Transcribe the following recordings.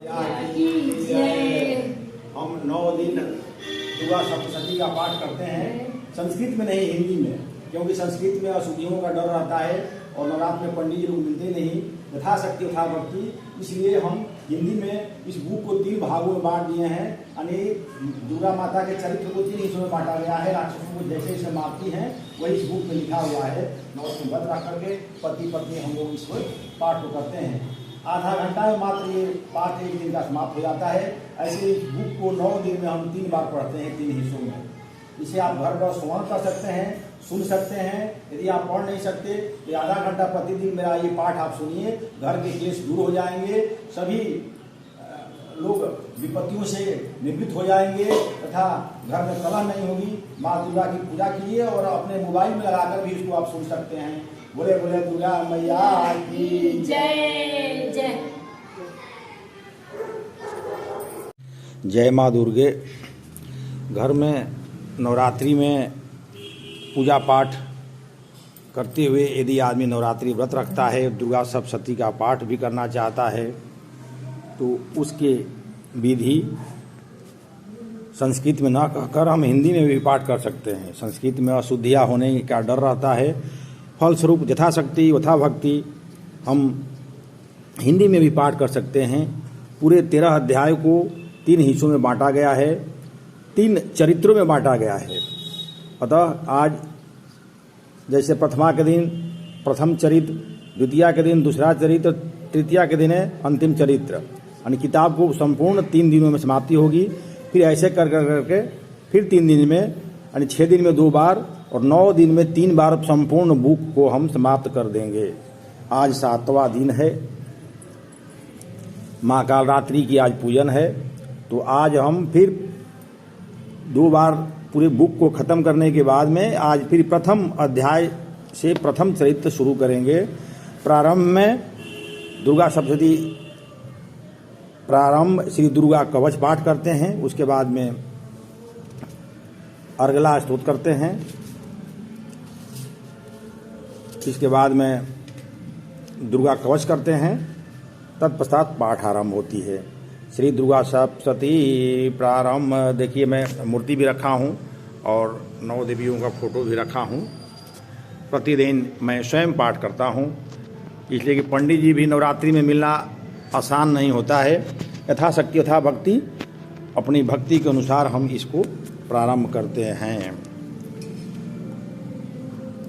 हम 9 दिन दुर्गा सप्तशती का पाठ करते हैं, संस्कृत में नहीं हिंदी में, क्योंकि संस्कृत में अशुद्धियों का डर रहता है और नवरात्र में पंडित जी लोग मिलते नहीं, यथाशक्ति यथाभक्ति, इसलिए हम हिंदी में इस बुक को 3 भागों में बांट दिए हैं। यानी दुर्गा माता के चरित्र को 3 हिस्सों में बांटा गया है। राक्षसों को जैसे जैसे मारती हैं वही इस बुक में लिखा हुआ है। व्रत रख करके पति पत्नी हम लोग इसको पाठ को करते हैं। आधा घंटा में मात्र ये पाठ 1 दिन का समाप्त हो जाता है। ऐसे इस बुक को 9 दिन में हम 3 बार पढ़ते हैं, 3 हिस्सों में। इसे आप घर पर श्रवण कर सकते हैं, सुन सकते हैं। यदि आप पढ़ नहीं सकते तो आधा घंटा प्रतिदिन मेरा ये पाठ आप सुनिए, घर के क्लेश दूर हो जाएंगे, सभी लोग विपत्तियों से निवृत्त हो जाएंगे तथा घर में कलह नहीं होगी। माँ दुर्गा की पूजा कीजिए और अपने मोबाइल में लगाकर भी इसको आप सुन सकते हैं। बोले बोले दुर्गा मैया की जय जय। जय माँ दुर्गे। घर में नवरात्रि में पूजा पाठ करते हुए यदि आदमी नवरात्रि व्रत रखता है, दुर्गा सप्तशती का पाठ भी करना चाहता है, तो उसके विधि संस्कृत में ना कहकर हम हिंदी में भी पाठ कर सकते हैं। संस्कृत में अशुद्धियाँ होने का डर रहता है, फलस्वरूप यथाशक्ति यथाभक्ति हम हिंदी में भी पाठ कर सकते हैं। पूरे 13 अध्याय को 3 हिस्सों में बांटा गया है, 3 चरित्रों में बांटा गया है। अतः आज जैसे प्रथमा के दिन प्रथम चरित्र, द्वितीया के दिन दूसरा चरित्र, तृतीया के दिन है अंतिम चरित्र। यानी किताब को संपूर्ण 3 दिनों में समाप्ति होगी। फिर ऐसे कर करके फिर 3 दिन में, यानी 6 दिन में 2 बार और 9 दिन में 3 बार संपूर्ण बुक को हम समाप्त कर देंगे। आज 7वां दिन है, माँ कालरात्रि की आज पूजन है। तो आज हम फिर 2 बार पूरे बुक को ख़त्म करने के बाद में आज फिर प्रथम अध्याय से प्रथम चरित्र शुरू करेंगे। प्रारंभ में दुर्गा सप्तशती प्रारंभ श्री दुर्गा कवच पाठ करते हैं, उसके बाद में अर्गला स्तोत्र करते हैं, इसके बाद में दुर्गा कवच करते हैं, तत्पश्चात पाठ आरंभ होती है। श्री दुर्गा सप्तशती प्रारंभ। देखिए मैं मूर्ति भी रखा हूँ और 9 देवियों का फोटो भी रखा हूँ। प्रतिदिन मैं स्वयं पाठ करता हूँ, इसलिए कि पंडित जी भी नवरात्रि में मिलना आसान नहीं होता है। यथाशक्ति यथा भक्ति, अपनी भक्ति के अनुसार हम इसको प्रारंभ करते हैं।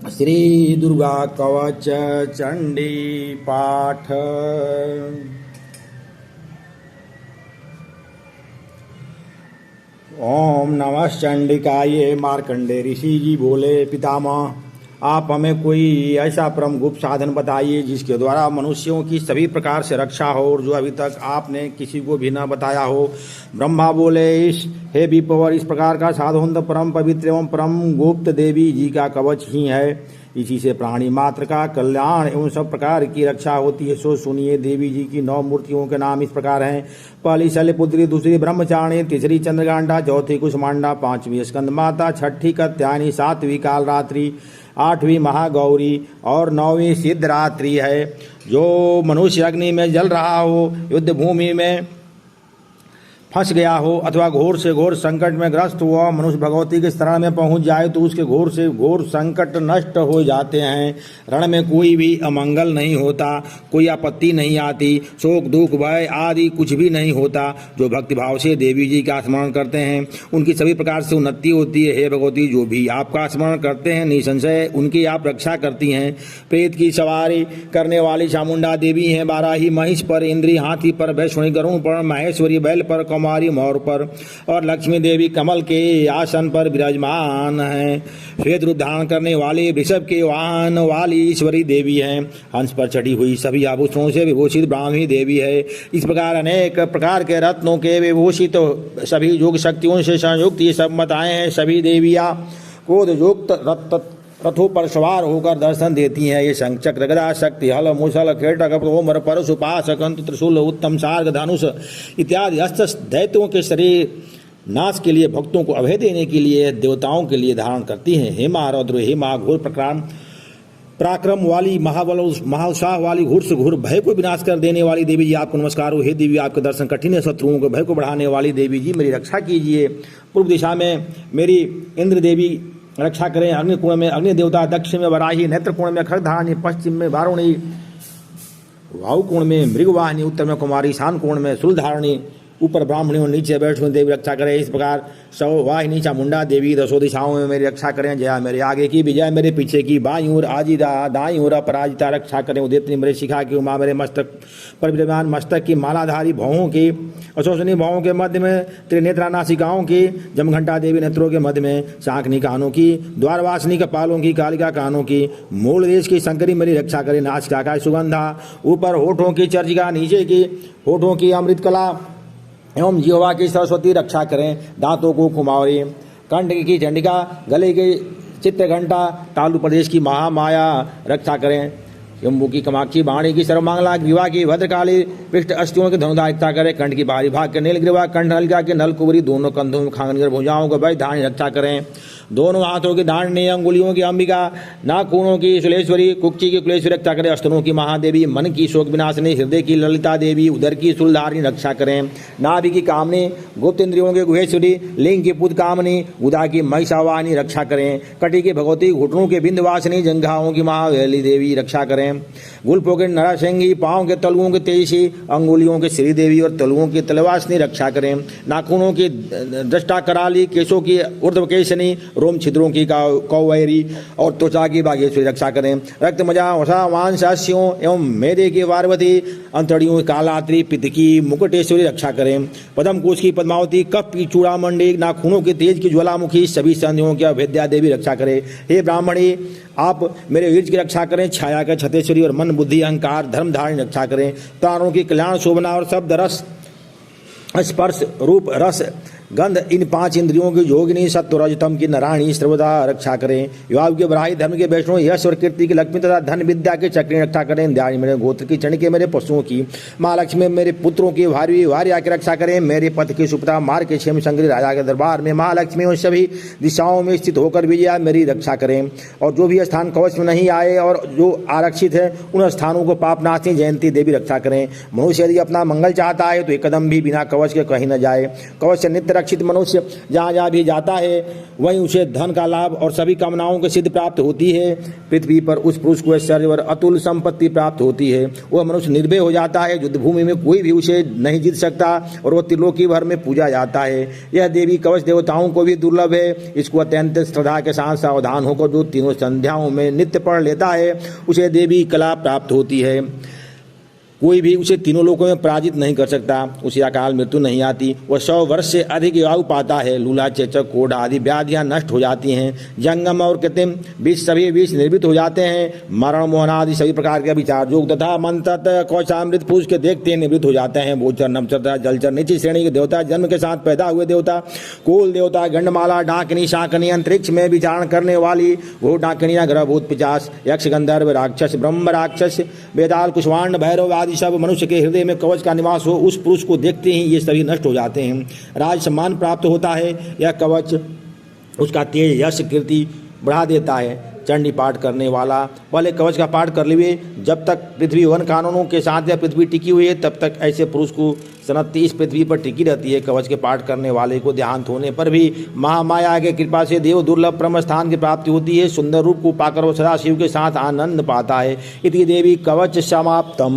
श्री दुर्गा कवच चंडी पाठ। ओम नमः चंडिकाये। मार्कंडे ऋषि जी बोले, पितामह आप हमें कोई ऐसा परम गुप्त साधन बताइए जिसके द्वारा मनुष्यों की सभी प्रकार से रक्षा हो और जो अभी तक आपने किसी को भी न बताया हो। ब्रह्मा बोले, इस हे विप्रवर, इस प्रकार का साधन तो परम पवित्र एवं परम गुप्त देवी जी का कवच ही है। इसी से प्राणी मात्र का कल्याण एवं सब प्रकार की रक्षा होती है। सो सुनिए, देवी जी की 9 मूर्तियों के नाम इस प्रकार हैं। पहली शैलपुत्री, दूसरी ब्रह्मचारिणी, तीसरी चंद्रगांडा, चौथी कुष्मांडा, 5वीं स्कंद माता, 6ठी कात्यायनी, 7वीं कालरात्रि, 8वीं महागौरी और 9वीं सिद्धरात्रि है। जो मनुष्य अग्नि में जल रहा हो, युद्ध भूमि में फंस गया हो अथवा घोर से घोर संकट में ग्रस्त हुआ मनुष्य भगवती के शरण में पहुंच जाए तो उसके घोर से घोर संकट नष्ट हो जाते हैं। रण में कोई भी अमंगल नहीं होता, कोई आपत्ति नहीं आती, शोक दुख भय आदि कुछ भी नहीं होता। जो भक्तिभाव से देवी जी का स्मरण करते हैं उनकी सभी प्रकार से उन्नति होती है। हे भगवती, जो भी आपका स्मरण करते हैं निसंशय उनकी आप रक्षा करती हैं। प्रेत की सवारी करने वाली चामुंडा देवी हैं। बाराही महिष पर, इंद्री हाथी पर, वैष्णवी गरुड़ पर, महेश्वरी बैल पर, कुमारी मोर पर और लक्ष्मी देवी कमल के आसन पर विराजमान हैं। श्वेत रूप धारण करने वाले वृषभ के वाहन वाली ईश्वरी देवी हैं। हंस पर चढ़ी हुई सभी आभूषणों से विभूषित ब्राह्मी देवी है। इस प्रकार अनेक प्रकार के रत्नों के विभूषित सभी योग शक्तियों से संयुक्त ये सब माताएं हैं। सभी देवियां क्रोध युक्त रथों पर सवार होकर दर्शन देती हैं। ये शंख चक्र गदा शक्ति हल मुसल खेटक तोमर परशु पाश कंत त्रिशूल उत्तम सार्ग धनुष इत्यादि अस्त्र दैत्यों के शरीर नाश के लिए, भक्तों को अभय देने के लिए, देवताओं के लिए धारण करती हैं। हेमा रौद्र हेमा घोर प्रकार पराक्रम वाली, महाबल महाउत्साह वाली, घुर से घुर भय को विनाश कर देने वाली देवी जी आपको नमस्कार हो। हे देवी, आपके दर्शन कठिन है, शत्रुओं के भय को बढ़ाने वाली देवी जी मेरी रक्षा कीजिए। पूर्व दिशा में मेरी इंद्र देवी रक्षा करें। अग्निकुंड में अग्नि देवता, दक्षिण में वराही, नेत्र कुंड में खरधारणी, पश्चिम में वारुणी, वायुकुंड में मृगवाहिनी, उत्तर में कुमारी, ईशान कुंड में शूलधारणी, ऊपर ब्राह्मणी और नीचे बैठ हुई देवी रक्षा करें। इस प्रकार सौ वाहिनी चामुंडा देवी दसों दिशाओं में मेरी रक्षा करें। जया मेरे आगे की, विजय मेरे पीछे की, बाईं ओर आजिदा, दाईं ओर अपराजिता रक्षा करें। उदितनी मेरे शिखा की, उमा मेरे मस्तक पर विराजमान, मस्तक की मालाधारी भवों की, अशोषणी भवों के मध्य में, त्रिनेत्रा नासिकाओं की, जमघंटा देवी नेत्रों के मध्य में, शांकनी कानों की, द्वारवासिनी कपालों की, कालिका कानों की, मूल देश की शंकरी मेरी रक्षा करें। नासिका का सुगंधा, ऊपर होठों की चर्चिका, नीचे की होठों की अमृत कला एवं जिह्वा की सरस्वती रक्षा करें। दांतों को कुमारी, कंठ की चंडिका, गले के चित्रघंटा, तालु प्रदेश की महामाया रक्षा करें। जम्बू की कमाक्षी, वाणी की सर्वमांगला, विवाह की भद्रकाली, पृष्ठ अस्थियों के धनुधा रक्षा करें। कंठ की बाहरी भाग के नीलग्रीवा, कंठ नलिका के नलकुबरी, दोनों कंधों में खांगनगर, भुजाओं को वैध धारण रक्षा करें। दोनों हाथों की दांडनी, अंगुलियों की अंबिका, नाखूनों की सुलेश्वरी, कुक्षी की कुलेश्वरी रक्षा करें। स्तनों की महादेवी, मन की शोक विनाशिनी, हृदय की ललिता देवी, उदर की शूलधारिणी रक्षा करें। नाभि की कामनी, गुप्त इंद्रियों के गुहेश्वरी, लिंग की पुत कामनी, उदा की महिषावाहिनी रक्षा करें। कटी की भगवती, घुटनों के बिंदवासिनी, जंघाओं की महावेली देवी रक्षा करें। गुल्फों के नरासिंगी, पांव के तलुओं के तेजी, अंगुलियों के श्रीदेवी और तलुओं की तलवासिनी रक्षा करें। नाखूनों की दृष्टा कराली, केशों की ऊर्ध्वकेशनी, रोम छिद्रों की कौवैरी और त्वचा की बागेश्वरी रक्षा करें। रक्त मजा, वसा, मांसास्यों एवं मेदे की पार्वती, अंतड़ियों की कालात्री, पित्त की मुकुटेश्वरी रक्षा करें। पद्म कोश की पद्मावती, कफ की चूड़ामंडी, नाखूनों के तेज की ज्वालामुखी, सभी संधियों की अभेद्या देवी रक्षा करें। हे ब्राह्मणी, आप मेरे वीर्य की रक्षा करें। छाया के छतेश्वरी और मन बुद्धि अहंकार धर्म धारण रक्षा करें। प्राणों की कल्याण शोभना और शब्द रस स्पर्श रूप रस गंध, इन पांच इंद्रियों की योगिनी, सत्व रजतम की नारायणी सर्वदा रक्षा करें। युवा के बराही, धर्म के वैष्णव, यश और कीर्ति की लक्ष्मी तथा धन विद्या के चक्री रक्षा करें। ध्यान मेरे गोत्र की, चंड के मेरे पशुओं की, महालक्ष्मी मेरे पुत्रों की, भार्या की रक्षा करें। मेरे पथ की सुपता, मार्ग के क्षेम संग्रह राजा के दरबार में महालक्ष्मी और सभी दिशाओं में स्थित होकर विजया मेरी रक्षा करें। और जो भी स्थान कवच में नहीं आए और जो आरक्षित है, उन स्थानों को पापनाशिनी जयंती देवी रक्षा करें। मनुष्य यदि अपना मंगल चाहता है तो एक कदम भी बिना कवच के कहीं न जाए। कवच से नित्य रक्षित मनुष्य जहाँ जहाँ भी जाता है वहीं उसे धन का लाभ और सभी कामनाओं की सिद्धि प्राप्त होती है। पृथ्वी पर उस पुरुष को ऐश्वर्य और अतुल संपत्ति प्राप्त होती है। वह मनुष्य निर्भय हो जाता है। युद्ध भूमि में कोई भी उसे नहीं जीत सकता और वह त्रिलोकी भर में पूजा जाता है। यह देवी कवच देवताओं को भी दुर्लभ है। इसको अत्यंत श्रद्धा के साथ सावधान होकर जो तीनों संध्याओं में नित्य पढ़ लेता है उसे देवी कला प्राप्त होती है। कोई भी उसे तीनों लोकों में पराजित नहीं कर सकता। उसे अकाल मृत्यु नहीं आती। वह 100 वर्ष से अधिक आयु पाता है। लूला, चेचक, कोढ़ आदि व्याधियां नष्ट हो जाती हैं। जंगम और कृत्रिम विष सभी विष निर्मित हो जाते हैं। मरण, मोहन आदि सभी प्रकार के विचार योग तथा मंत्र कौशामृत पुरुष के देखते निवृत्त हो जाते हैं। भोजर, नमचर, जलचर, नीची श्रेणी के देवता, जन्म के साथ पैदा हुए देवता, कुल देवता, गंडमाला, डाकिनी, शाकनी, अंतरिक्ष में विचारण करने वाली वो डाकिनियां, ग्रहभूत, पिशाच, यक्ष, गंधर्व, राक्षस, ब्रह्म राक्षस, वेदाल, कुष्मांड, भैरव आदि सब मनुष्य के हृदय में कवच का निवास हो, उस पुरुष को देखते ही ये सभी नष्ट हो जाते हैं। राज सम्मान प्राप्त होता है। यह कवच उसका तेज, यश, कीर्ति बढ़ा देता है। चंडी पाठ करने वाला पहले कवच का पाठ कर लिए। जब तक पृथ्वी वन कानूनों के साथ यह पृथ्वी टिकी हुई है तब तक ऐसे पुरुष को सनती इस पृथ्वी पर टिकी रहती है। कवच के पाठ करने वाले को देहांत होने पर भी महामाया के कृपा से देव दुर्लभ ब्रह्म स्थान की प्राप्ति होती है। सुंदर रूप को पाकर वह सदाशिव के साथ आनंद पाता है। इति देवी कवच समाप्तम।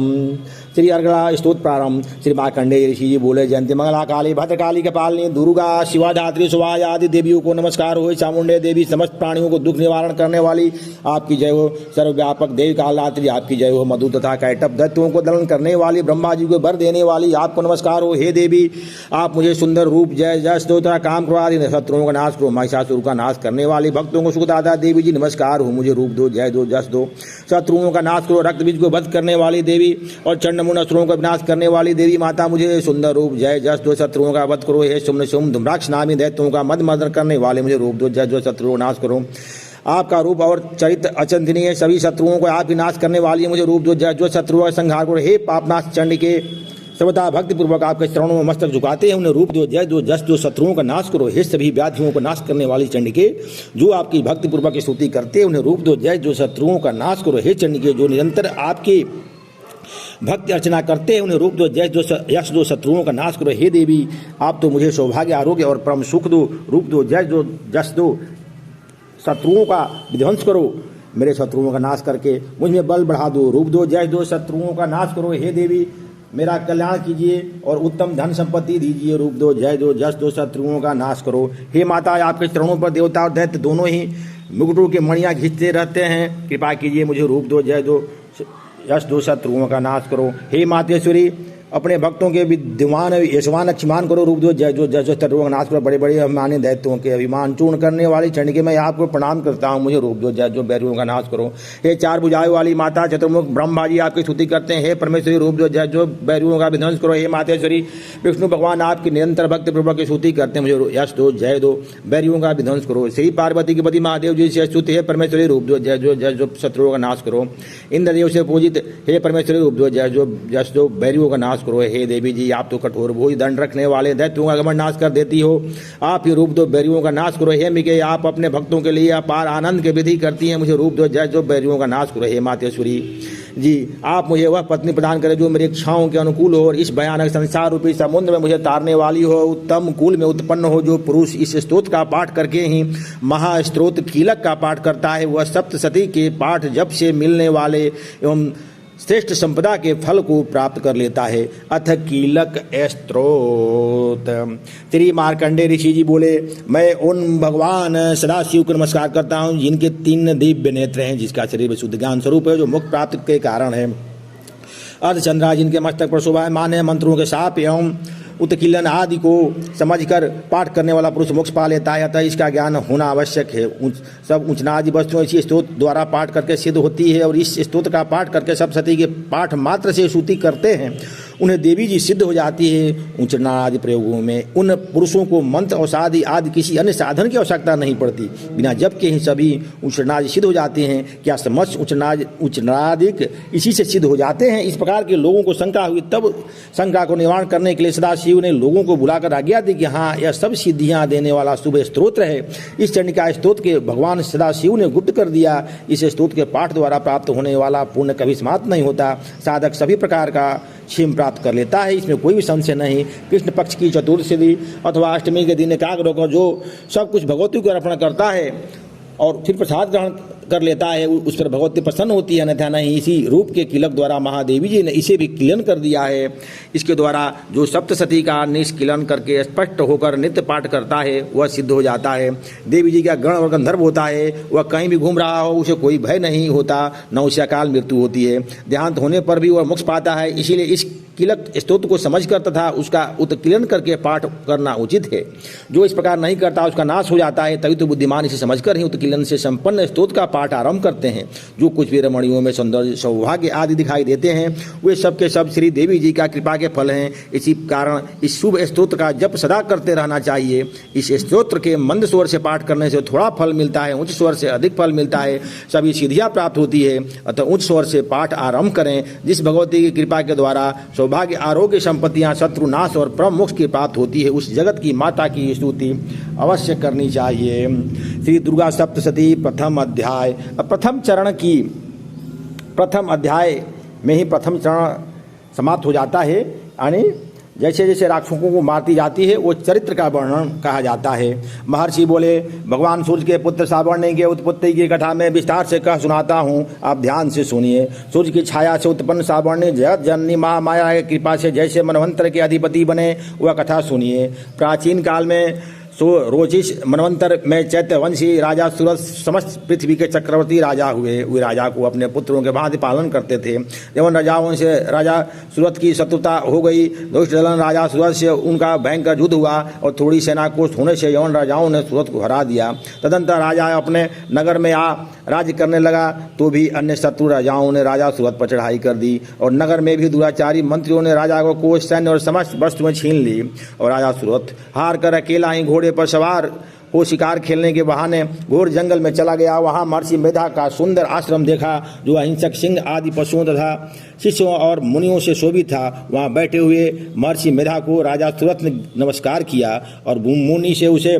श्री अर्गला स्तोत्र प्रारंभ। श्री मार्कंडेय ऋषि जी बोले, जयंती मंगला काली भद्रकाली कपालिनी दुर्गा शिवा धात्री सुवाय आदि देवियों को नमस्कार हो। चामुंडे देवी समस्त प्राणियों को दुख निवारण करने वाली आपकी जय हो। सर्वव्यापक देवी कालरात्रि आपकी जय हो। मधु तथा कैटभ दैत्यों को दलन करने वाली ब्रह्मा जी को वर देने वाली आपको नमस्कार हो। हे देवी, आप मुझे सुंदर रूप, जय जस दो तथा काम करो आदि शत्रुओं का नाश करो। महिषासुर का नाश करने वाली भक्तों को सुखदाता देवी जी नमस्कार हो। मुझे रूप दो, जय दो, जस दो, शत्रुओं का नाश करो। रक्त बीज को वध करने वाली देवी और चंडमुंड असुरों का विनाश करने वाली देवी माता मुझे सुंदर रूप, जय जस दो, शत्रुओं का वध करो। हे शुम्न शुम्भ धूम्राक्ष नामी दैत्यों का मद मर्दन करने वाले मुझे रूप दो, जय दो, शत्रुओं का नाश करो। आपका रूप और चरित्र अचिंतनीय है। सभी शत्रुओं को आप विनाश करने वाली है। मुझे रूप दो, जय जो शत्रुओं का संहार करो। हे पापनाश चंड के सर्वथा भक्ति पूर्वक आपके चरणों में मस्तक झुकाते हैं। उन्हें रूप दो, जय दो, जस दो, शत्रुओं का नाश करो। हे सभी व्याधियों को नाश करने वाली चंडिके, जो आपकी भक्ति पूर्वक की स्तुति करते हैं, उन्हें रूप दो, जय दो, शत्रुओं का नाश करो। हे चंडिके, जो निरंतर आपकी भक्ति अर्चना करते हैं, उन्हें रूप दो, जय दो, यश दो, शत्रुओं का नाश करो। हे देवी, आप तो मुझे सौभाग्य, आरोग्य और परम सुख दो। रूप दो, जय दो, यश दो, शत्रुओं का विध्वंस करो। मेरे शत्रुओं का नाश करके मुझ में बल बढ़ा दो। रूप दो, जय दो, शत्रुओं का नाश करो। हे देवी, मेरा कल्याण कीजिए और उत्तम धन संपत्ति दीजिए। रूप दो, जय दो, यश दो, शत्रुओं का नाश करो। हे माता, आपके चरणों पर देवता और दैत्य दोनों ही मुकुटों के मणियाँ खींचते रहते हैं। कृपा कीजिए, मुझे रूप दो, जय दो, यश दो, शत्रुओं का नाश करो। हे मातेश्वरी, अपने भक्तों के विद्यमान यशवान अक्षमान करो। रूप दो, जय दो, जय दो, शत्रुओं का नाश करो। बड़े बड़े अभिमानी दैत्यों के अभिमान चूर्ण करने वाली चंडिके, मैं आपको प्रणाम करता हूँ। मुझे रूप दो, जय दो, बैरियों का नाश करो। हे चार भुजाओं वाली माता चतुर्मुख ब्रह्मा जी, आपकी स्तुति करते हैं। हे परमेश्वरी, रूप दो, जय दो, बैरियों का विध्वंस करो। हे मातेश्वरी, विष्णु भगवान आपकी निरंतर भक्ति पूर्वक की स्तुति करते हैं। मुझे यश दो, जय दो, बैरियों का विध्वंस करो। श्री पार्वती के पति महादेव जी से स्तुति है। परमेश्वरी, रूप दो, जय दो, जय दो, शत्रुओं का नाश करो। इंद्रदेव से पूजित हे परमेश्वरी, रूप दो, जय दो, यश दो, बैरियों का नाश करो। हे देवी जी, आप तो कठोर भोज दंड रखने वाले दैत्यों का गमन नाश कर देती हो। आप ही रूप दो, बैरियों का नाश करो। हे अंबिके, आप अपने भक्तों के लिए अपार आनंद की विधि करती हैं। मुझे रूप दो, जय दो, बैरियों का नाश करो। हे मातेश्वरी जी, आप मुझे वह पत्नी प्रदान करें जो मेरी इच्छाओं के अनुकूल हो और इस भयानक संसार रूपी समुद्र में मुझे तारने वाली हो। उत्तम कुल में उत्पन्न हो। जो पुरुष इस स्तोत्र का पाठ करके ही महास्त्रोत कीलक का पाठ करता है, वह सप्तशती के पाठ जप से मिलने वाले एवं श्रेष्ठ संपदा के फल को प्राप्त कर लेता है। अथ कीलक स्त्रोत। श्री मार्कंडे ऋषि जी बोले, मैं उन भगवान सदाशिव को नमस्कार करता हूँ जिनके 3 दिव्य नेत्र हैं, जिसका शरीर शुद्ध ज्ञान स्वरूप है, जो मुक्त प्राप्ति के कारण है। अर्धचंद्रा, जिनके मस्तक पर शोभायमान है। मंत्रों के साप एवं उत्कीलन आदि को समझकर पाठ करने वाला पुरुष मोक्ष पा लेता है। अतः इसका ज्ञान होना आवश्यक है। सब उच्चनादि वस्तुएं इसी स्तोत्र द्वारा पाठ करके सिद्ध होती है और इस स्तोत्र का पाठ करके सब सती के पाठ मात्र से स्तुति करते हैं, उन्हें देवी जी सिद्ध हो जाती है। उच्चनादि प्रयोगों में उन पुरुषों को मंत्र औषधि आदि किसी अन्य साधन की आवश्यकता नहीं पड़ती। बिना जप के ही सभी उच्चनादि सिद्ध हो जाते हैं। क्या समस्त उच्चनादिक इसी से सिद्ध हो जाते हैं? इस प्रकार के लोगों को शंका हुई। तब शंका को निवारण करने के लिए सदाशिव ने लोगों को बुलाकर आज्ञा दी कि हाँ, यह सब सिद्धियां देने वाला शुभ स्तोत्र है। इस चंडिका स्तोत्र के भगवान सदाशिव ने गुप्त कर दिया। इस स्तोत्र के पाठ द्वारा प्राप्त होने वाला पुण्य कभी समाप्त नहीं होता। साधक सभी प्रकार का क्षेम प्राप्त कर लेता है, इसमें कोई भी संशय नहीं। कृष्ण पक्ष की चतुर्दशी अथवा अष्टमी के दिन एकाग्र होकर जो सब कुछ भगवती को अर्पण करता है और फिर प्रसाद ग्रहण कर लेता है, उस पर भगवती प्रसन्न होती है, अन्यथा नहीं। इसी रूप के किलक द्वारा महादेवी जी ने इसे भी किलन कर दिया है। इसके द्वारा जो सप्तशती का निष्किलन करके स्पष्ट होकर नित्य पाठ करता है, वह सिद्ध हो जाता है। देवी जी का गण और गंधर्व होता है, वह कहीं भी घूम रहा हो, उसे कोई भय नहीं होता, न उसे अकाल मृत्यु होती है। देहांत होने पर भी वह मोक्ष पाता है। इसीलिए इस किलक स्तोत्र को समझकर तथा उसका उत्कीलन करके पाठ करना उचित है। जो इस प्रकार नहीं करता उसका नाश हो जाता है। तभी तो बुद्धिमान इसे समझकर ही उत्कीलन से संपन्न स्तोत्र का पाठ आरंभ करते हैं। जो कुछ भी रमणियों में सौंदर्य सौभाग्य आदि दिखाई देते हैं, वे सब के सब श्री देवी जी का कृपा के फल हैं। इसी कारण इस शुभ स्तोत्र का जप सदा करते रहना चाहिए। इस स्तोत्र के मंद स्वर से पाठ करने से थोड़ा फल मिलता है, उच्च स्वर से अधिक फल मिलता है, सभी सिद्धियां प्राप्त होती है। अतः उच्च स्वर से पाठ आरंभ करें। जिस भगवती की कृपा के द्वारा सौभाग्य, आरोग्य, संपत्तियां, शत्रु नाश और परम मोक्ष की प्राप्त होती है, उस जगत की माता की स्तुति अवश्य करनी चाहिए। श्री दुर्गा सप्तशती प्रथम अध्याय। प्रथम चरण की प्रथम अध्याय में ही प्रथम चरण समाप्त हो जाता है। यानी जैसे जैसे राक्षसों को मारती जाती है, वो चरित्र का वर्णन कहा जाता है। महर्षि बोले, भगवान सूर्य के पुत्र सावर्णी के उत्पत्ति की कथा में विस्तार से कह सुनाता हूँ, आप ध्यान से सुनिए। सूर्य की छाया से उत्पन्न सावर्णी जगत जननी महामाया की कृपा से जैसे मनवंतर के अधिपति बने, वह कथा सुनिए। प्राचीन काल में रोचिस मनवंतर में चैत्यवंशी राजा सूरज समस्त पृथ्वी के चक्रवर्ती राजा हुए। वे राजा को अपने पुत्रों के भांति पालन करते थे। जब राजाओं से राजा सूरज की शत्रुता हो गई, दुष्टदलन राजा सूरज से उनका भयंकर युद्ध हुआ और थोड़ी सेना कोष्ठ होने से यवन राजाओं ने सूरज को हरा दिया। तदंतर राजा अपने नगर में आ राज्य करने लगा, तो भी अन्य शत्रु राजाओं ने राजा सूरज पर चढ़ाई कर दी और नगर में भी दुराचारी मंत्रियों ने राजा को कोष, सैन्य और समस्त वस्तुएं छीन ली और राजा सूरज हार कर अकेला ही घोड़े पर सवार हो शिकार खेलने के बहाने घोर जंगल में चला गया। वहाँ महर्षि मेधा का सुंदर आश्रम देखा जो अहिंसक सिंह आदि पशुओं तथा शिष्यों और मुनियों से शोभित था। वहाँ बैठे हुए महर्षि मेधा को राजा सुरथ ने नमस्कार किया और मुनि से उसे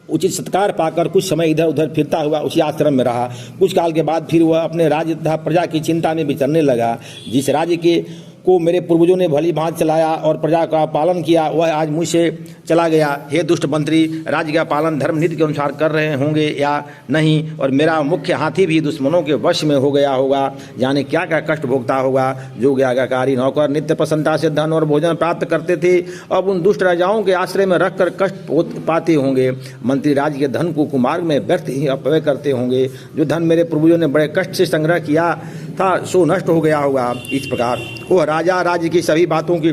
उचित सत्कार पाकर कुछ समय इधर उधर फिरता हुआ उसी आश्रम में रहा। कुछ काल के बाद फिर वह अपने राज्य तथा प्रजा की चिंता में विचरने लगा। जिस राज्य के को मेरे पूर्वजों ने भली भांति चलाया और प्रजा का पालन किया वह आज मुझसे चला गया। हे दुष्ट मंत्री, राज्य का पालन धर्म नीति के अनुसार कर रहे होंगे या नहीं, और मेरा मुख्य हाथी भी दुश्मनों के वश में हो गया होगा। जाने क्या क्या कष्ट भोगता होगा। जो आज्ञाकारी नौकर नित्य प्रसन्नता से धन और भोजन प्राप्त करते थे अब उन दुष्ट राजाओं के आश्रय में रखकर कष्ट पाते होंगे। मंत्री राज्य के धन को कुमार्ग में व्यर्थ ही अपव्यय करते होंगे। जो धन मेरे पूर्वजों ने बड़े कष्ट से संग्रह किया था सो नष्ट हो गया होगा। इस प्रकार वह राजा राज्य की सभी बातों की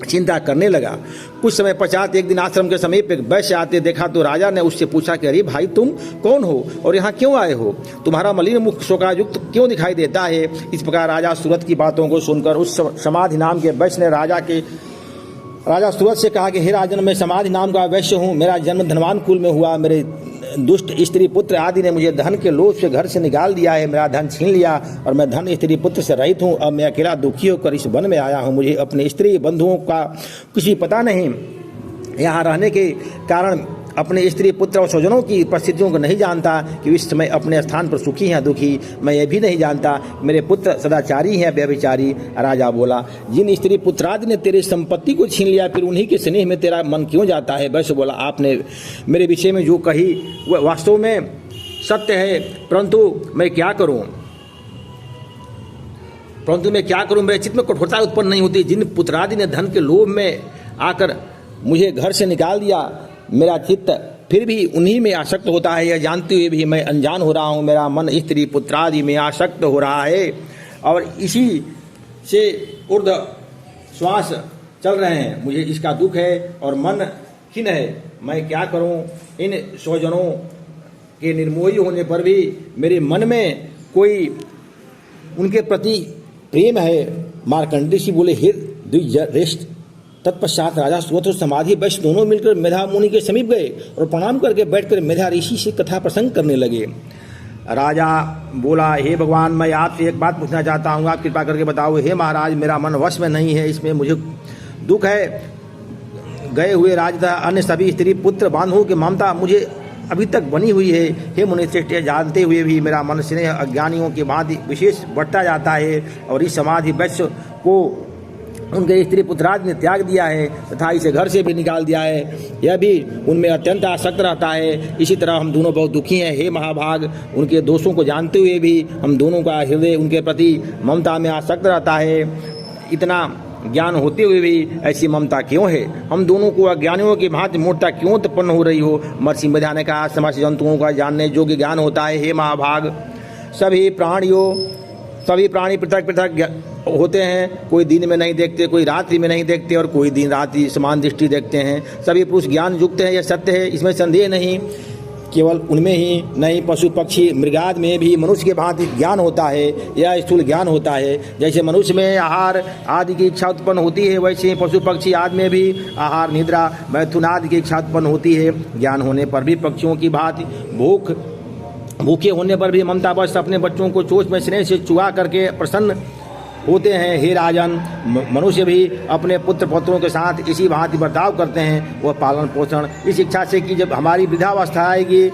चिंता करने लगा। कुछ समय पश्चात एक दिन आश्रम के समीप एक वैश्य आते देखा तो राजा ने उससे पूछा कि अरे भाई, तुम कौन हो और यहाँ क्यों आए हो? तुम्हारा मलिन मुख शोकायुक्त क्यों दिखाई देता है? इस प्रकार राजा सूरत की बातों को सुनकर उस समाधि नाम के वैश्य ने राजा सूरत से कहा कि हे राजन, मैं समाधि नाम का वैश्य हूँ। मेरा जन्म धनवान कुल में हुआ। मेरे दुष्ट स्त्री पुत्र आदि ने मुझे धन के लोभ से घर से निकाल दिया है। मेरा धन छीन लिया और मैं धन स्त्री पुत्र से रहित हूँ। अब मैं अकेला दुखी होकर इस वन में आया हूँ। मुझे अपने स्त्री बंधुओं का कुछ भी पता नहीं। यहाँ रहने के कारण अपने स्त्री पुत्र और स्वजनों की परिस्थितियों को नहीं जानता कि इस समय अपने स्थान पर सुखी हैं दुखी। मैं ये भी नहीं जानता मेरे पुत्र सदाचारी हैं व्यभिचारी। राजा बोला, जिन स्त्री पुत्रादि ने तेरी संपत्ति को छीन लिया फिर उन्हीं के स्नेह में तेरा मन क्यों जाता है? वैश्य बोला, आपने मेरे विषय में जो कही वह वास्तव में सत्य है, परंतु मैं क्या करूं? मेरे चित्त में कठोरता उत्पन्न नहीं होती। जिन पुत्रादि ने धन के लोभ में आकर मुझे घर से निकाल दिया, मेरा चित्त फिर भी उन्हीं में आसक्त होता है। यह जानते हुए भी मैं अनजान हो रहा हूँ। मेरा मन स्त्री पुत्रादि में आसक्त हो रहा है और इसी से ऊर्ध्व श्वास चल रहे हैं। मुझे इसका दुख है और मन खिन्न है। मैं क्या करूँ? इन स्वजनों के निर्मोही होने पर भी मेरे मन में कोई उनके प्रति प्रेम है। मार्कंडेय ऋषि बोले, हे द्विजश्रेष्ठ। तत्पश्चात राजा सूरत और समाधि वैश्य दोनों मिलकर मेधा मुनि के समीप गए और प्रणाम करके बैठकर मेधा ऋषि से कथा प्रसंग करने लगे। राजा बोला, हे भगवान, मैं आपसे एक बात पूछना चाहता हूँ, आप कृपा करके बताओ। हे महाराज, मेरा मन वश में नहीं है, इसमें मुझे दुख है। गए हुए राज तथा अन्य सभी स्त्री पुत्र बांधवों की ममता मुझे अभी तक बनी हुई है। हे मुनिश्रेष्ठ, जानते हुए भी मेरा मन स्नेह अज्ञानियों की भांति विशेष बढ़ता जाता है और इस समाधि वैश्य को उनके स्त्री पुत्रादि ने त्याग दिया है तथा इसे घर से भी निकाल दिया है। यह भी उनमें अत्यंत आसक्त रहता है। इसी तरह हम दोनों बहुत दुखी हैं। हे महाभाग, उनके दोषों को जानते हुए भी हम दोनों का हृदय उनके प्रति ममता में आसक्त रहता है। इतना ज्ञान होते हुए भी ऐसी ममता क्यों है? हम दोनों को अज्ञानियों की भांति मूर्खता क्यों उत्पन्न हो रही हो? महर्षि मेधा ने कहा, समस्त जंतुओं का जानने योग्य ज्ञान होता है। हे महाभाग, सभी प्राणी पृथक पृथक होते हैं। कोई दिन में नहीं देखते, कोई रात्रि में नहीं देखते और कोई दिन रात्रि समान दृष्टि देखते हैं। सभी पुरुष ज्ञान युक्त हैं, यह सत्य है, इसमें संदेह नहीं। केवल उनमें ही नहीं, पशु पक्षी मृगाद में भी मनुष्य के भांति ज्ञान होता है। यह स्थूल ज्ञान होता है। जैसे मनुष्य में आहार आदि की इच्छा उत्पन्न होती है, वैसे ही पशु पक्षी आदि में भी आहार निद्रा मैथुन आदि की इच्छा उत्पन्न होती है। ज्ञान होने पर भी पक्षियों की भांति भूखे होने पर भी ममतावश अपने बच्चों को चोंच में स्नेह से चुआ करके प्रसन्न होते हैं। हे राजन, मनुष्य भी अपने पुत्र पौत्रों के साथ इसी भांति बर्ताव करते हैं। वह पालन पोषण इस इच्छा से कि जब हमारी वृद्धावस्था आएगी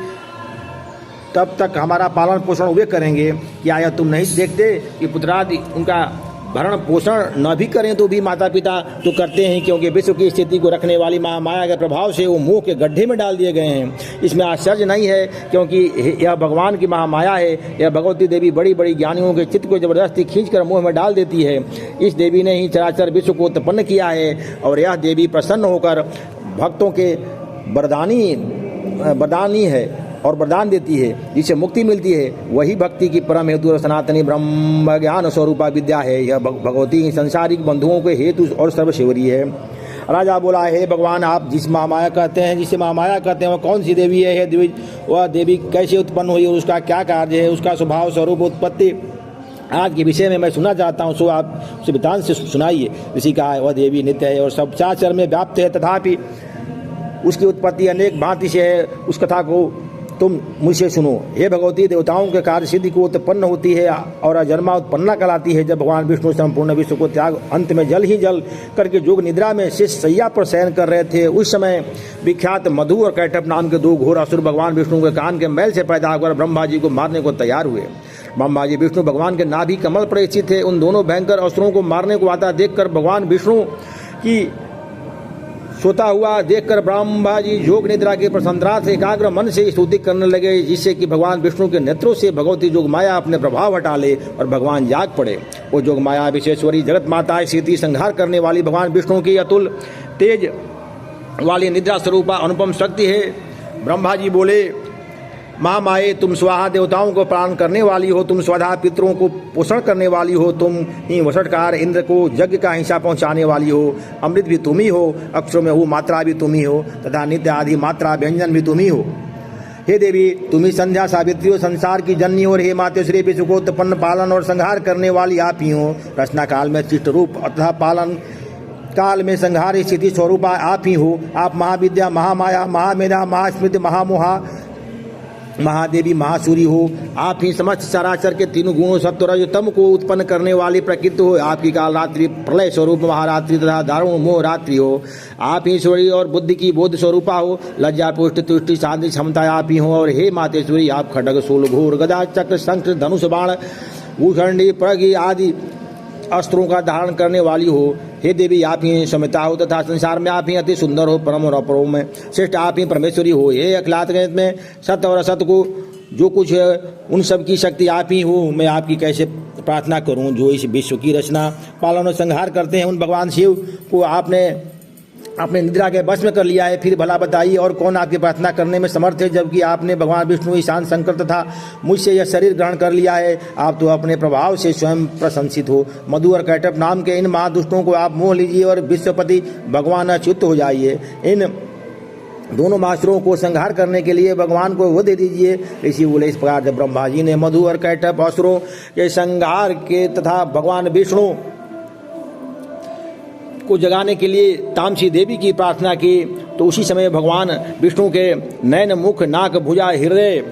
तब तक हमारा पालन पोषण वे करेंगे। क्या यह तुम नहीं देखते कि पुत्रादि उनका भरण पोषण न भी करें तो भी माता पिता तो करते हैं, क्योंकि विश्व की स्थिति को रखने वाली महामाया के प्रभाव से वो मोह के गड्ढे में डाल दिए गए हैं। इसमें आश्चर्य नहीं है, क्योंकि यह भगवान की महामाया है। यह भगवती देवी बड़ी बड़ी ज्ञानियों के चित्त को जबरदस्ती खींचकर मोह में डाल देती है। इस देवी ने ही चराचर विश्व को उत्पन्न किया है और यह देवी प्रसन्न होकर भक्तों के वरदानी है और वरदान देती है, जिससे मुक्ति मिलती है। वही भक्ति की परम हेतु और सनातनी ब्रह्म ज्ञान स्वरूपा विद्या है। यह भगवती संसारिक बंधुओं के हेतु और सर्वसेवरी है। राजा बोला, हे भगवान, आप जिसे महामाया कहते हैं वह कौन सी देवी है? वह देवी कैसे उत्पन्न हुई और उसका क्या कार्य है? उसका स्वभाव स्वरूप उत्पत्ति आज के विषय में मैं सुनना चाहता हूँ, सो आप वृत्तांत से सुनाइए। ऋषि कहा, वह देवी नित्य है और सब चराचर में व्याप्त है, तथापि उसकी उत्पत्ति अनेक भांति से है, उस कथा को तुम मुझसे सुनो। हे भगवती, देवताओं के कार्य सिद्धि को उत्पन्न होती है और अजन्मा उत्पन्ना कहलाती है। जब भगवान विष्णु संपूर्ण विश्व को त्याग अंत में जल ही जल करके जोग निद्रा में शेष सैया पर शयन कर रहे थे, उस समय विख्यात मधु और कैटभ नाम के दो घोर असुर भगवान विष्णु के कान के मैल से पैदा होकर ब्रह्मा जी को मारने को तैयार हुए। ब्रह्मा जी विष्णु भगवान के नाभि कमल पर स्थित थे। उन दोनों भयंकर असुरों को मारने को आता देखकर भगवान विष्णु की सोता हुआ देखकर ब्रह्मा जी योग निद्रा के प्रसन्नता से एकाग्र मन से स्तुति करने लगे, जिससे कि भगवान विष्णु के नेत्रों से भगवती जोग माया अपने प्रभाव हटा ले और भगवान जाग पड़े। वो जोग माया विशेश्वरी जगत माता स्थिति संहार करने वाली भगवान विष्णु की अतुल तेज वाली निद्रा स्वरूपा अनुपम शक्ति है। ब्रह्मा जी बोले, महामाये, तुम स्वाहा देवताओं को प्राण करने वाली हो, तुम स्वधा पितरों को पोषण करने वाली हो, तुम ही वषटकार इंद्र को यज्ञ का हिंसा पहुंचाने वाली हो, अमृत भी तुम ही हो, अक्षरों में वो मात्रा भी तुम ही हो तथा नित्य आदि मात्रा व्यंजन भी तुम ही हो। हे देवी, तुम ही संध्या सावित्री हो, संसार की जननी हो, और हे मातेश्वरी विश्व को उत्पन्न पालन और संहार करने वाली आप ही हो। रचना काल में चिष्ट रूप तथा पालन काल में संहार स्थिति स्वरूप आप ही हो। आप महाविद्या, महामाया, महामेधा, महास्मृति, महामोहा, महादेवी, महासूरी हो। आप ही समस्त चराचर के तीनों गुणों सत्व रज तम को उत्पन्न करने वाली प्रकृति हो। आपकी काल रात्रि प्रलय स्वरूप महारात्रि तथा दारुण मोह रात्रि हो। आप ही ईश्वरी और बुद्धि की बोध स्वरूपा हो। लज्जा, पुष्टि, तुष्टि, शांति, क्षमता आप ही हो। और हे मातेश्वरी, आप खड्ग, शूल, घोर, गदा, चक्र, शंख, धनुष, बाण, भूषणी, प्रगी आदि अस्त्रों का धारण करने वाली हो। हे देवी, आप ही समिता हो तथा संसार में आप ही अति सुंदर हो, परम और अपरों में श्रेष्ठ आप ही परमेश्वरी हो। हे अखिलात गणित में सत्य और असत्य को जो कुछ है उन सब की शक्ति आप ही हो। मैं आपकी कैसे प्रार्थना करूं, जो इस विश्व की रचना, पालन और संहार करते हैं। उन भगवान शिव को आपने अपने निद्रा के वश में कर लिया है, फिर भला बताइए और कौन आपकी प्रार्थना करने में समर्थ है, जबकि आपने भगवान विष्णु, ईशान, शंकर तथा मुझसे यह शरीर ग्रहण कर लिया है। आप तो अपने प्रभाव से स्वयं प्रशंसित हो। मधु और कैटभ नाम के इन महादुष्टों को आप मोह लीजिए और विश्वपति भगवान अच्युत हो जाइए। इन दोनों मास्टरों को संहार करने के लिए भगवान को वो दे दीजिए। ऋषि बोले, इस प्रकार जब ब्रह्मा जी ने मधु और कैटभ असुरों के संहार के तथा भगवान विष्णु को जगाने के लिए तामसी देवी की प्रार्थना की, तो उसी समय भगवान विष्णु के नयन, मुख, नाक, भुजा, हृदय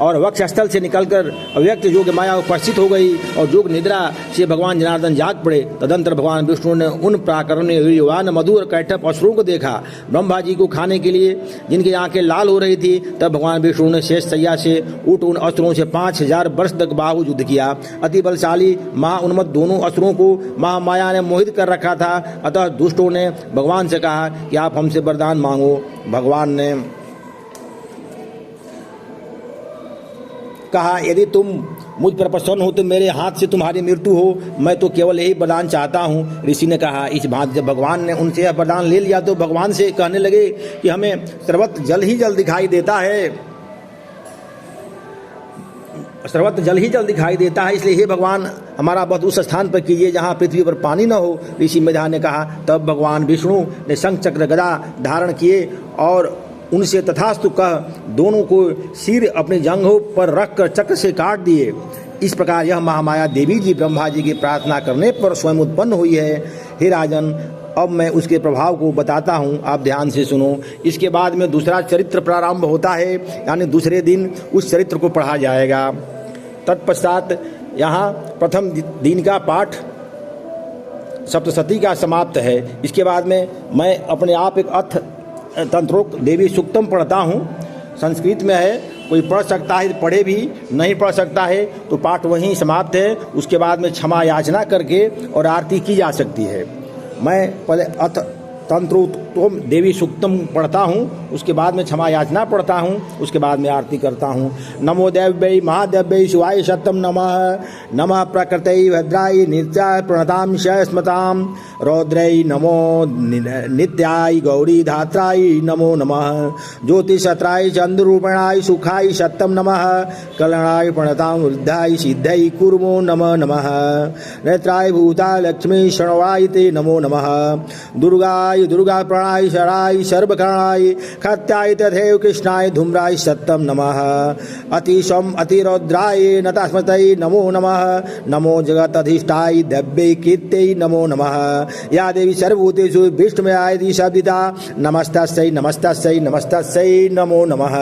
और वक्षस्थल से निकलकर अव्यक्त योग माया उपस्थित हो गई और योग निद्रा से भगवान जनार्दन जाग पड़े। तदंतर भगवान विष्णु ने उन प्राकरणीय वीर्यवान मधु और कैटभ असुरों को देखा। ब्रह्मा जी को खाने के लिए जिनकी आंखें लाल हो रही थी, तब भगवान विष्णु ने शेष सैया से उठ उन असुरों से 5000 वर्ष तक बाहु युद्ध किया। अति बलशाली महाउन्मत्त दोनों असुरों को महामाया ने मोहित कर रखा था। अतः दुष्टों ने भगवान से कहा कि आप हमसे वरदान मांगो। भगवान ने कहा, यदि तुम मुझ पर प्रसन्न हो तो मेरे हाथ से तुम्हारी मृत्यु हो, मैं तो केवल यही वरदान चाहता हूँ। ऋषि ने कहा। इस बात जब भगवान ने उनसे यह वरदान ले लिया तो भगवान से कहने लगे कि हमें सर्वत्र जल ही जल दिखाई देता है, सर्वत्र जल ही जल दिखाई देता है, इसलिए हे भगवान हमारा वध उस स्थान पर कीजिए जहाँ पृथ्वी पर पानी न हो। ऋषि मेधा ने कहा। तब भगवान विष्णु ने शंख, चक्र, गदा धारण किए और उनसे तथास्तु कह दोनों को सिर अपने जंघों पर रखकर चक्र से काट दिए। इस प्रकार यह महामाया देवी जी ब्रह्मा जी की प्रार्थना करने पर स्वयं उत्पन्न हुई है। हे राजन, अब मैं उसके प्रभाव को बताता हूँ, आप ध्यान से सुनो। इसके बाद में दूसरा चरित्र प्रारंभ होता है, यानी दूसरे दिन उस चरित्र को पढ़ा जाएगा। तत्पश्चात यहाँ प्रथम दिन का पाठ सप्तशती का समाप्त है। इसके बाद में मैं अपने आप एक अर्थ तंत्रोक्त देवी सूक्तम पढ़ता हूँ। संस्कृत में है, कोई पढ़ सकता है पढ़े भी, नहीं पढ़ सकता है तो पाठ वहीं समाप्त है। उसके बाद में क्षमा याचना करके और आरती की जा सकती है। मैं पहले अर्थ तंत्रोक्तम देवी सूक्तम पढ़ता हूँ, उसके बाद में क्षमा याचना पढ़ता हूँ, उसके बाद में आरती करता हूँ। नमो देव्यै महादेव्यै शिवाय सत्यम नमः। नमः प्रकृतै भद्राय नित्याय प्रणतां स्मतां। रौद्रै नमो नित्याय गौरी धात्राय नमो नमः। ज्योतिषत्राय चंद्ररूपणाय सुखाय सत्यम नमः। कल्याणाय प्रणतां वृद्धाय सिद्धाय कुर्मो नमः नमः। नेत्राय भूताय लक्ष्मी शर्वाय ते नमो नमः। दुर्गाय दुर्गा प्रणाय शराय सर्वकरणाय खत्याय तथैव कृष्णाय धूम्राय सत्यम नमः। अतिशम अतिरौद्राय नतास्मतै नमो नमः। नमो जगतधिष्ठाय दिव्यै कीर्त्यै नमो नमः। या देवी सर्वभूतेषु विष्णुमयादिति शब्दिता नमस्तस्यै नमस्तस्यै नमस्तस्यै नमो नमः।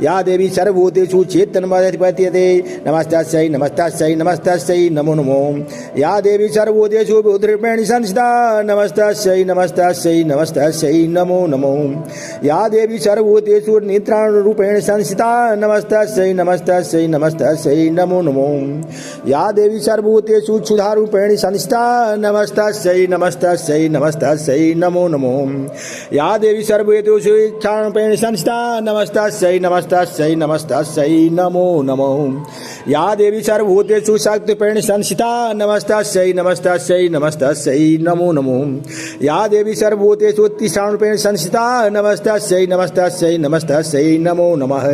या देवी सर्वभूतेषु चेतनमधिपत्यते नमस्तस्यै नमस्तस्यै नमस्तस्यै नमो नमो। या देवी सर्वभूतेषु बुद्धिरूपेण संस्थिता नमस्तस्यै नमस्तस्यै नमस्तस्यै नमो नमो। या देवी सर्वभूतेषु नित्राणरूपेण संस्थिता नमस्तस्यै नमस्तस्यै नमस्तस्यै नमो नमो। या देवी सर्वभूतेषु क्षुधारूपेण संस्थिता नमस्तस्यै नमस्तस्यै नमस्तस्यै नमो नमो। या देवी सर्वभूतेषु इच्छारूपेण संस्थिता नमस्तस्यै नमस्तस्यै नमस्तस्यै नमो नमो। या देवी सर्वभूतेषु शक्तिरूपेण संस्थिता नमस्तस्यै नमस्तस्यै नमस्तस्यै नमो नमो। या देवी सर्वभूतेषु तिसृणरूपेण संस्थिता नमस्तस्यै नमस्तस्यै नमस्तस्यै नमो नमः।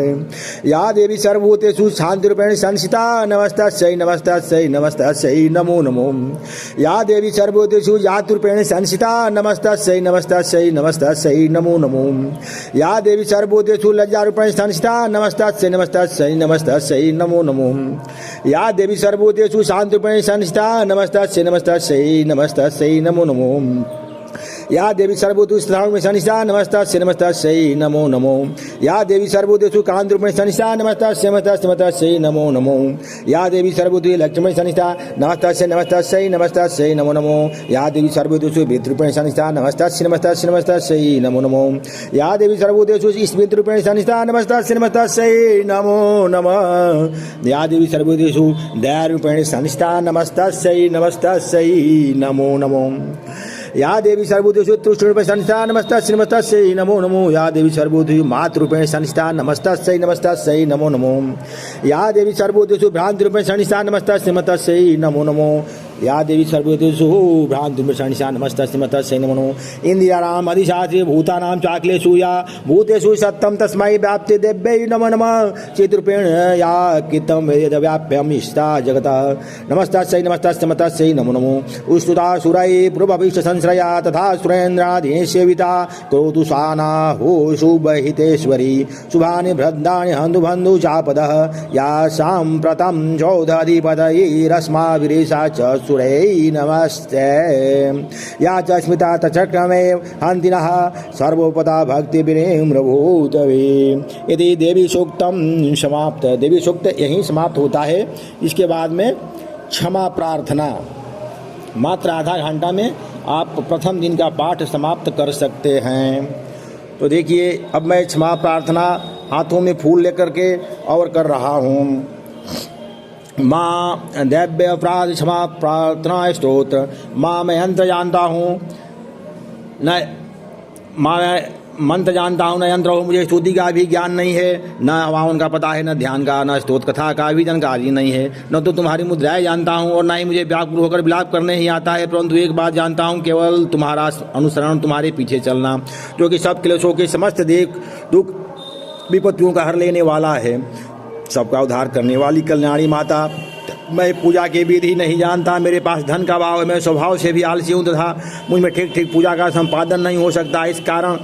या देवी सर्वभूतेषु शान्तिरूपेण संस्थिता नमस्तस्यै नमस्तस्यै नमस्तस्यै नमो नमो। या देवी सर्वभूतेषु यातरूपेण संस्थिता नमस्तस्यै नमस्तस्यै नमस्तस्यै नमो नमो। या देवी सर्वभूतेषु लज्जारूपेण संस्थिता नमस्तस्यै नमस्तस्यै नमस्तस्यै नमो नमो। या देवी सर्वभूतेषु शान्तिरूपेण संस्थिता नमस्तस्यै नमस्तस्यै नमस्तस्यै नमो नमो। या देवी सर्वभूतेषु स्थाणुरूपेण संस्थिता नमस्तस्यै नमस्तस्यै नमो नमो। या देवी सर्वभूतेषु कान्तरूपेण संस्थिता नमस्तस्यै नमस्तस्यै नमो नमो। या देवी सर्वभूतेषु लक्ष्मीरूपेण संस्थिता नमस्तस्यै नमस्तस्यै नमस्तस्यै नमो नमो। या देवी सर्वभूतेषु विद्युरूपेण संस्थिता नमस्तस्यै नमस्तस्यै नमस्तस्यै नमो नमो। या देवी सर्वभूतेषु स्मृतिरूपेण संस्थिता नमस्तस्यै नमस्तस्यै नमो नमः। या देवी सर्वभूतेषु दयारूपेण संस्थिता नमस्तस्यै नमस्तस्यै नमो नमो। या देवी सर्वभूतेषु तुष्टिरूपेण संस्थिता नमस्तस्यै नमस्तस्यै नमो नमो। या देवी सर्वभूतेषु मातृरूपेण संस्थिता नमस्तस्यै नमस्तस्यै नमो नमो। या देवी सर्वभूतेषु भ्रान्तिरूपेण संस्थिता नमस्तस्यै नमस्तस्यै नमो नमो। या देवी सर्वभूतेषु भ्रान्तिरूपेण संस्थिता नमस्तस्यै नमस्तस्यै नमो नमो। इंद्रियाणाम् अधिशास्त्री भूतानां चाखिलेषु या भूतेषु सत्तं तस्मै व्याप्ते देव्यै नमो नमः। चिद्रूपेण या कृतं वेदव्याप्यं स्थिता जगतः नमस्तस्यै नमस्तस्यै नमस्तस्यै नमो नमो। उस्तुता सुरै पूर्वभीष्ट संश्रया तथा सुरेन्द्राधीन सेविता करोतु साना हो शुभहितेश्वरी शुभानि भद्राणि हन्तु बन्धु चापदः। या साम्प्रतं चौधाधिपतयैरस्माभिरेषा च सुरै नमस्ते। या च स्मिता तचक्रमे हन्तिनः सर्वोपता भक्ति विनम्रभूतवे। यदि देवी सूक्तम समाप्त, देवी सूक्त यहीं समाप्त होता है। इसके बाद में क्षमा प्रार्थना मात्र आधा घंटा में आप प्रथम दिन का पाठ समाप्त कर सकते हैं। तो देखिए अब मैं क्षमा प्रार्थना हाथों में फूल लेकर के और कर रहा हूँ। माँ दैव्य अपराध क्षमा प्रार्थना स्तोत्र। माँ मैं यंत्र जानता हूँ न, माँ मैं मंत्र जानता हूँ न यंत्र हो, मुझे स्तुति का भी ज्ञान नहीं है, न हवाओं का पता है, न ध्यान का, न स्तोत्र कथा का भी जानकारी नहीं है, न तो तुम्हारी मुद्राएं जानता हूँ और न ही मुझे व्याकुल होकर विलाप करने ही आता है। परंतु एक बात जानता हूँ, केवल तुम्हारा अनुसरण, तुम्हारे पीछे चलना, जो कि सब क्लेशों के समस्त दुख विपत्तियों का हर लेने वाला है, सबका उद्धार करने वाली कल्याणी माता। मैं पूजा की विधि नहीं जानता, मेरे पास धन का भाव है, मैं स्वभाव से भी आलसी हूँ तथा मुझ में ठीक ठीक पूजा का संपादन नहीं हो सकता। इस कारण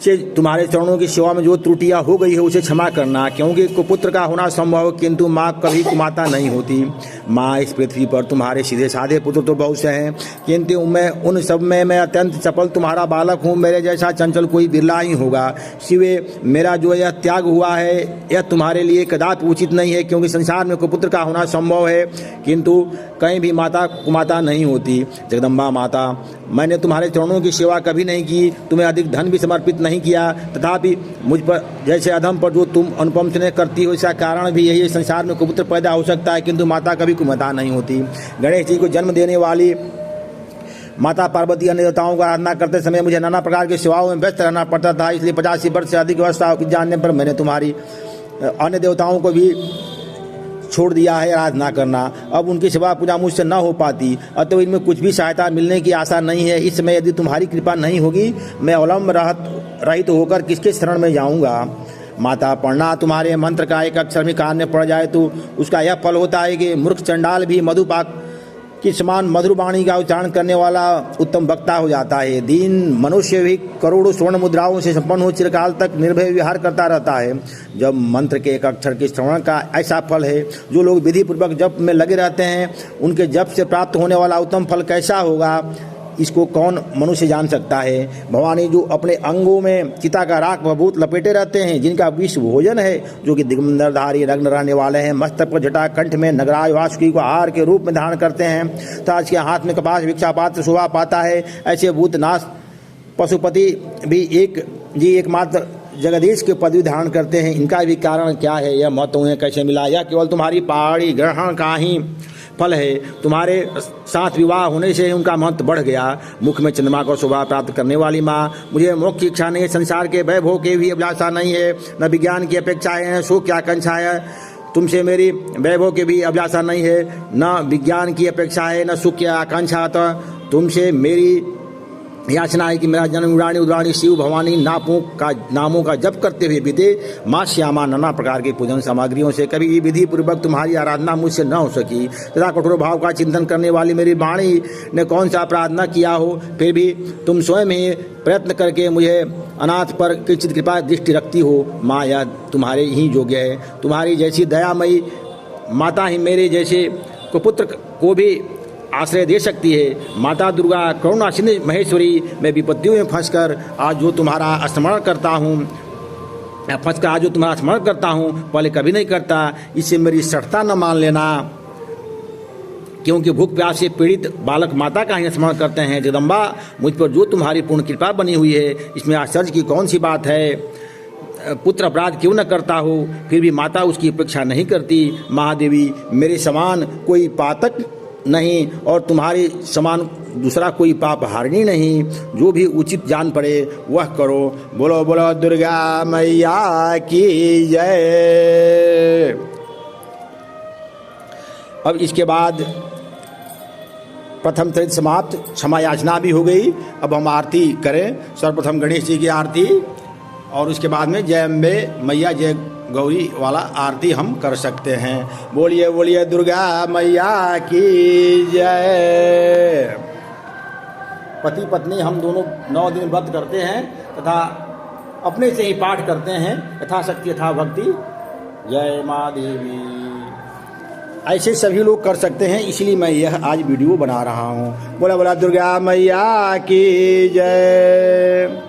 से तुम्हारे चरणों की सेवा में जो त्रुटियां हो गई है उसे क्षमा करना, क्योंकि कुपुत्र का होना संभव, किंतु माँ कभी कुमाता नहीं होती। माँ इस पृथ्वी पर तुम्हारे सीधे साधे पुत्र तो बहुत से हैं, किंतु मैं उन सब में मैं अत्यंत चपल तुम्हारा बालक हूँ। मेरे जैसा चंचल कोई बिरला ही होगा। शिवे मेरा जो यह त्याग हुआ है यह तुम्हारे लिए कदापि उचित नहीं है, क्योंकि संसार में कुपुत्र का होना संभव है, किंतु कहीं भी माता कुमाता नहीं होती। जगदम्बा माता, मैंने तुम्हारे चरणों की सेवा कभी नहीं की, तुम्हें अधिक धन भी समर्पित नहीं किया, तथापि मुझ पर जैसे अधम पर जो तुम अनुपम स्नेह करती हो, इसका कारण भी यही है, संसार में कुपुत्र पैदा हो सकता है किंतु माता कभी कुमाता नहीं होती। गणेश जी को जन्म देने वाली माता पार्वती अन्य देवताओं को आराधना करते समय मुझे नाना प्रकार की सेवाओं में व्यस्त रहना पड़ता था, इसलिए 85 वर्ष से अधिक अवस्था जानने पर मैंने तुम्हारी अन्य देवताओं को भी छोड़ दिया है आराधना करना। अब उनकी सेवा पूजा मुझसे न हो पाती, अतः इनमें कुछ भी सहायता मिलने की आशा नहीं है। इस समय यदि तुम्हारी कृपा नहीं होगी, मैं अवलंब रहित होकर किसके शरण में जाऊंगा। माता पढ़ना तुम्हारे मंत्र का एक अक्षर भी कान में पड़ जाए तो उसका यह फल होता है कि मूर्ख चंडाल भी मधुपाक की समान मधुर वाणी का उच्चारण करने वाला उत्तम वक्ता हो जाता है। दीन मनुष्य भी करोड़ों स्वर्ण मुद्राओं से संपन्न हो चिरकाल तक निर्भय विहार करता रहता है। जब मंत्र के एक अक्षर के श्रवण का ऐसा फल है, जो लोग विधि पूर्वक जप में लगे रहते हैं, उनके जप से प्राप्त होने वाला उत्तम फल कैसा होगा। इसको कौन मनुष्य जान सकता है। भवानी जो अपने अंगों में चिता का राख व भूत लपेटे रहते हैं, जिनका विष भोजन है, जो कि दिगंबरधारी नग्न रहने वाले हैं, मस्तक पर जटा, कंठ में नगराज वासुकी को आहार के रूप में धारण करते हैं तथा इसके हाथ में कपास भिक्षा पात्र शोभा पाता है। ऐसे भूतनाथ पशुपति भी एकमात्र जगदीश के पदवी धारण करते हैं। इनका भी कारण क्या है, यह मत उन्हें कैसे मिला? यह केवल तुम्हारी पहाड़ी ग्रहण का ही फल है। तुम्हारे साथ विवाह होने से उनका महत्व बढ़ गया। मुख में चंद्रमा को शोभा प्राप्त करने वाली माँ, मुझे मोक्ष की इच्छा नहीं है, संसार के वैभव के भी अभिलाषा नहीं है, न विज्ञान की अपेक्षा है, न सुख की आकांक्षा है। तुमसे मेरी वैभव की भी अभिलाषा नहीं है, न विज्ञान की अपेक्षा है, न सुख की आकांक्षा। तुमसे मेरी याचना है कि मेरा जन्म उड़ानी उद्राणी शिव भवानी नामों का जप करते हुए बीते। माँ श्यामा नाना प्रकार की पूजन सामग्रियों से कभी भी विधि पूर्वक तुम्हारी आराधना मुझसे न हो सकी तथा कठोर भाव का चिंतन करने वाली मेरी वाणी ने कौन सा अपराध न किया हो, फिर भी तुम स्वयं ही प्रयत्न करके मुझे अनाथ पर किंचित कृपा दृष्टि रखती हो। माँ, यह तुम्हारे ही योग्य है। तुम्हारी जैसी दयामयी माता ही मेरे जैसे कुपुत्र को भी आश्रय दे सकती है। माता दुर्गा करुणा सिंधु महेश्वरी, मैं विपत्तियों में फंसकर आज जो तुम्हारा स्मरण करता हूँ पहले कभी नहीं करता। इससे मेरी सठता न मान लेना, क्योंकि भूख प्यास से पीड़ित बालक माता का ही स्मरण करते हैं। जगदम्बा, मुझ पर जो तुम्हारी पूर्ण कृपा बनी हुई है, इसमें आश्चर्य की कौन सी बात है? पुत्र अपराध क्यों न करता हो, फिर भी माता उसकी उपेक्षा नहीं करती। महादेवी, मेरे समान कोई पातक नहीं और तुम्हारे समान दूसरा कोई पाप हारिणी नहीं। जो भी उचित जान पड़े वह करो। बोलो बोलो दुर्गा मैया की जय। अब इसके बाद प्रथम चरित्र समाप्त, क्षमा याचना भी हो गई। अब हम आरती करें। सर्वप्रथम गणेश जी की आरती और उसके बाद में जय अम्बे मैया जय गौरी वाला आरती हम कर सकते हैं। बोलिए बोलिए दुर्गा मैया की जय। पति पत्नी हम दोनों 9 दिन व्रत करते हैं तथा अपने से ही पाठ करते हैं, यथाशक्ति यथा भक्ति। जय माँ देवी। ऐसे सभी लोग कर सकते हैं, इसलिए मैं यह आज वीडियो बना रहा हूँ। बोला बोला दुर्गा मैया की जय।